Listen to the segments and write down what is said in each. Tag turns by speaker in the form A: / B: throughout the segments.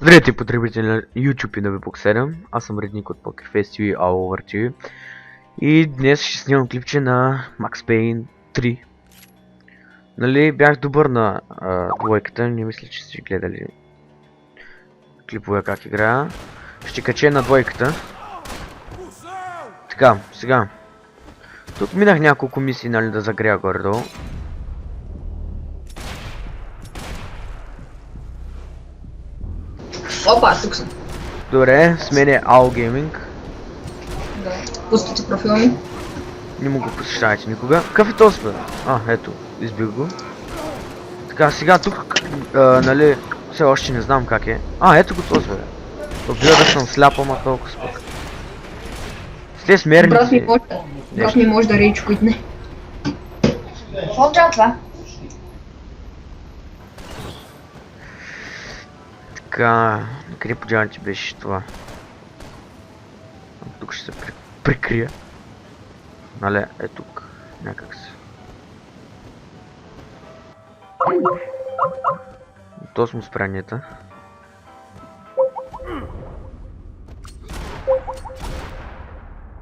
A: Здравейте, потребители на YouTube и на Випок 7. Аз съм Редник от PokerFace TV, All Over TV. И днес ще снимам клипче на Max Payne 3. Нали, бях добър на двойката, не мисля, че сте гледали клипове как играя. Ще кача на двойката. Така, сега. Тук минах няколко мисии, нали, да загря горе-долу.
B: Опа, тук съм.
A: Добре, с мен е All Gaming.
B: Да. Пустите профила ми.
A: Не му го посещавайте никога. Какъв е този бе? А, ето, избих го. Така, сега тук, нали, все още не знам как е. А, ето го този бе. Обира да съм сляп, ама толкова спък. С тези смерници.
B: Брат ми може да рейдж куитне.
C: Какво означава това?
A: Така, къде подяването беше това? Тук ще се прикрия. Нали, е тук. Някак се. То сме спрянията.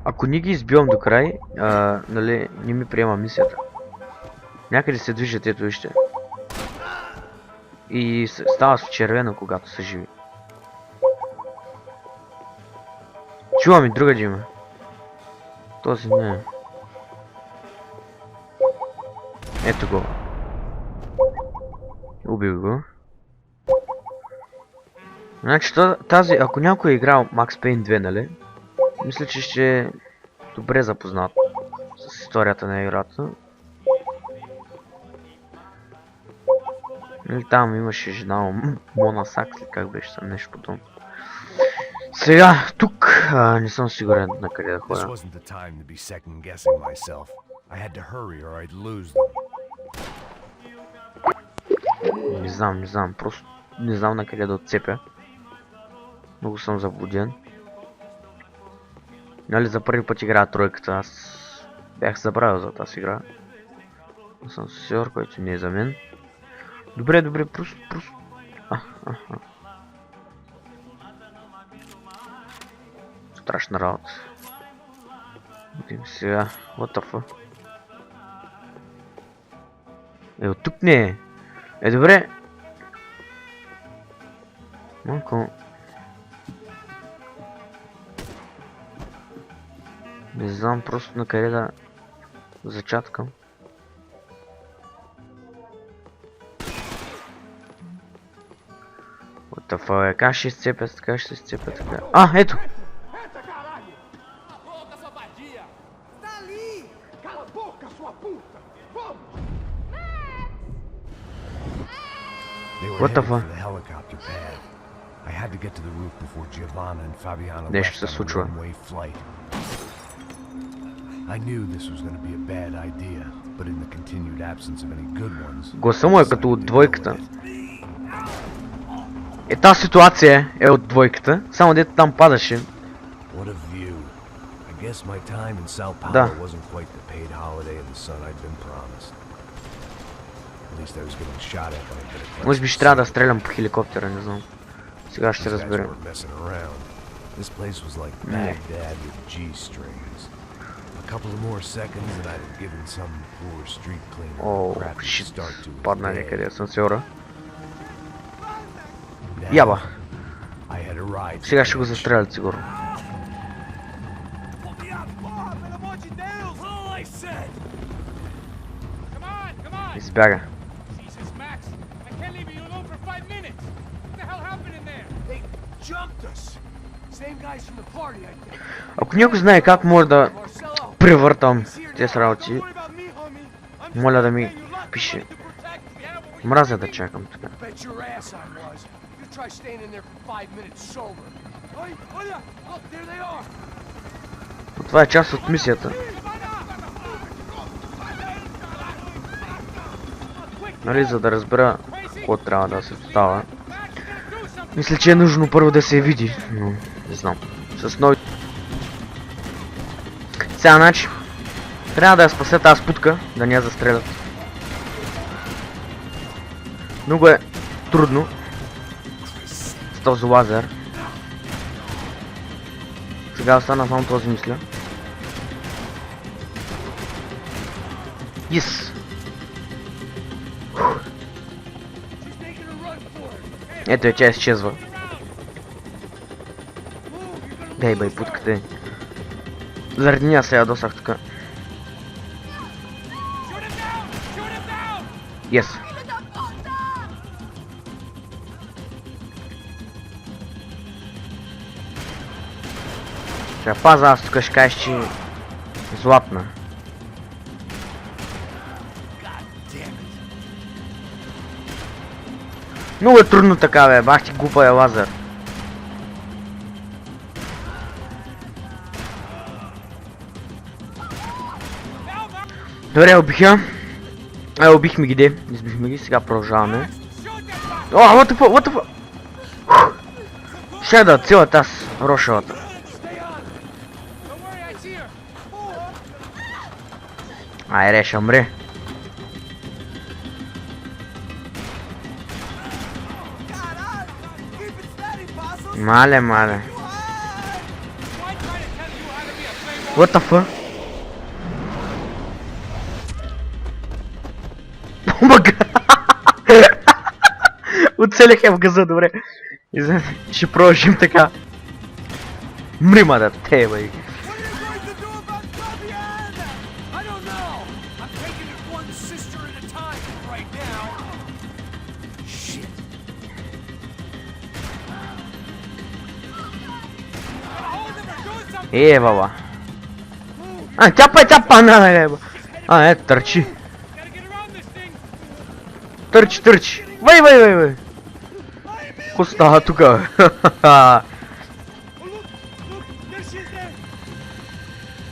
A: Ако не ги избивам до край, нали, не ми приема мисията. Някъде се движат, ето вижте. И става с червено, когато са живи. Чувам и друга джима. Този не е. Ето го. Убил го. Значи тази, ако някой е играл Max Payne 2, нали? Мисля, че ще е добре запознат с историята на играта. Или там имаше жена Мона Сакс, или как беше там нещо подобно. Сега, тук не съм сигурен на къде да ходя. Не знам, просто не знам на къде да отцепя. Много съм заблуден. Нали, за първи път играя тройката, аз бях забравил за тази игра. Но съм сигур, който не е за мен. Добре, просто. Страшна работа. Видим сега. What the fuck? Е, от тук не е. Е, добре. Малко. Не знам просто на къде да зачаткам. What the fuck? Как ще сцепя, така ще се сцепя така. А, ето! What the fuck? Нещо се случва. Гласа му е като от двойката. Е, тази ситуация е от двойката, само дето там падаше. Да. Може би ще трябва да стрелям по хеликоптера, не знам. Сега ще разберем. Не. О, шит, падна някъде, съм сигурен. Яба. Сега ще го застрелят сигурно. Избяга. Ако някой знае как може да превъртам тези работи, моля да ми пише. Мразя да чакам така. Но това е част от мисията. Нали, за да разбера какво трябва да се става. Мисля, че е нужно първо да се види, но не знам. С нови... Сега, значи, трябва да я спася тази путка, да не я застрелят. Много е трудно. този лазер. Сега остана само този, мисля. Yes! Ето е, че изчезва. Дай бай, путкате. Заради нея се ядосах тук. Yes. Ще паза, аз тук ще кажеш, че златна. Много е трудно така, бе, бах ти глупа е лазер. Добре, убих я. Убихме ги, де. Избихме ги, сега продължаваме. О, what the fuck? Ще да цялата аз, рошавата. Айде, ще умре. Мале. What the fuck? Помага! Оцелях я в газа, добре. Ще продължим така. Мрима да те, бе. Баба. Тяпа, на. Ето, търчи. Търчи. Вай. Ко става тука?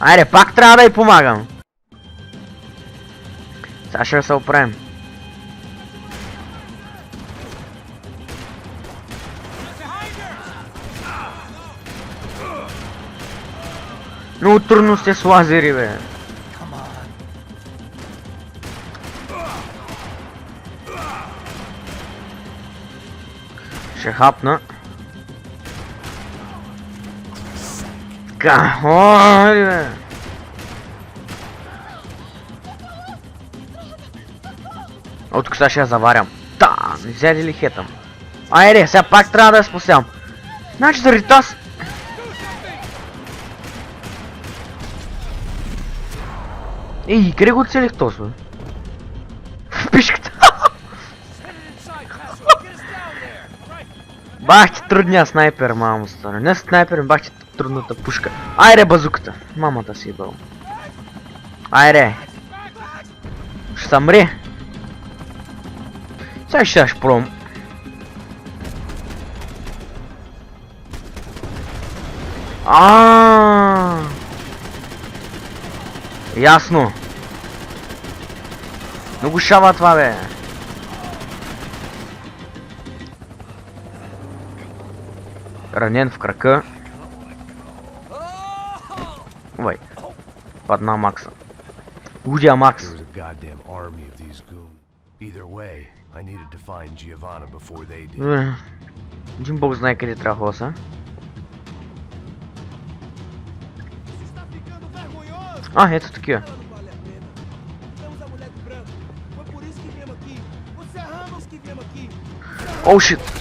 A: Айде, пак трябва да й помагам. Сега ще се оправим. Много трудно сте с лазери, бе. Ще хапна. Така, ой, бе. От тук сега ще я заварям. Та, не взели ли хетам? Айде, сега пак трябва да я спасявам. Значи заради таз... Ей, къде го целих този, бе? В пишката. Бах ти трудния снайпер, мамо стане. Не снайпер, бах ти трудната пушка. Айде, базуката. Мамата си е бъл. Айде. Ще съмри. Сега ще пробвам. Ясно. Много шава това, бе. Ранен в крака. Ой. Падна Макса. Лудия Макс. Един бог знае къде трябва да хоса. Ето такива. Оу, шит.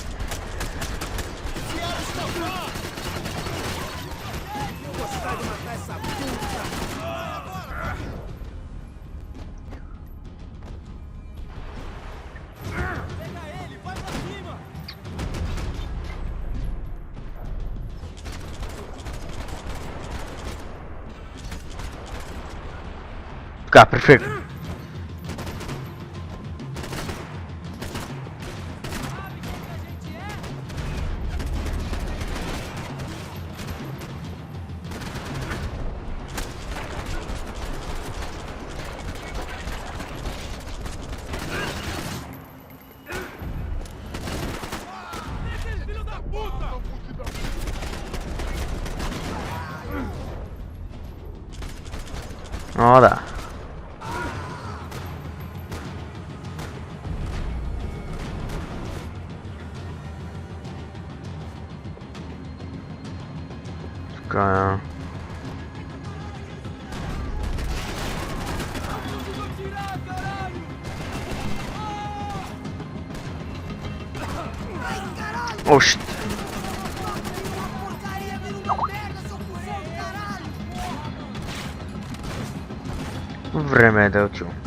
A: Така, перфектно. О, да. края. О, shit. Време е да отивам.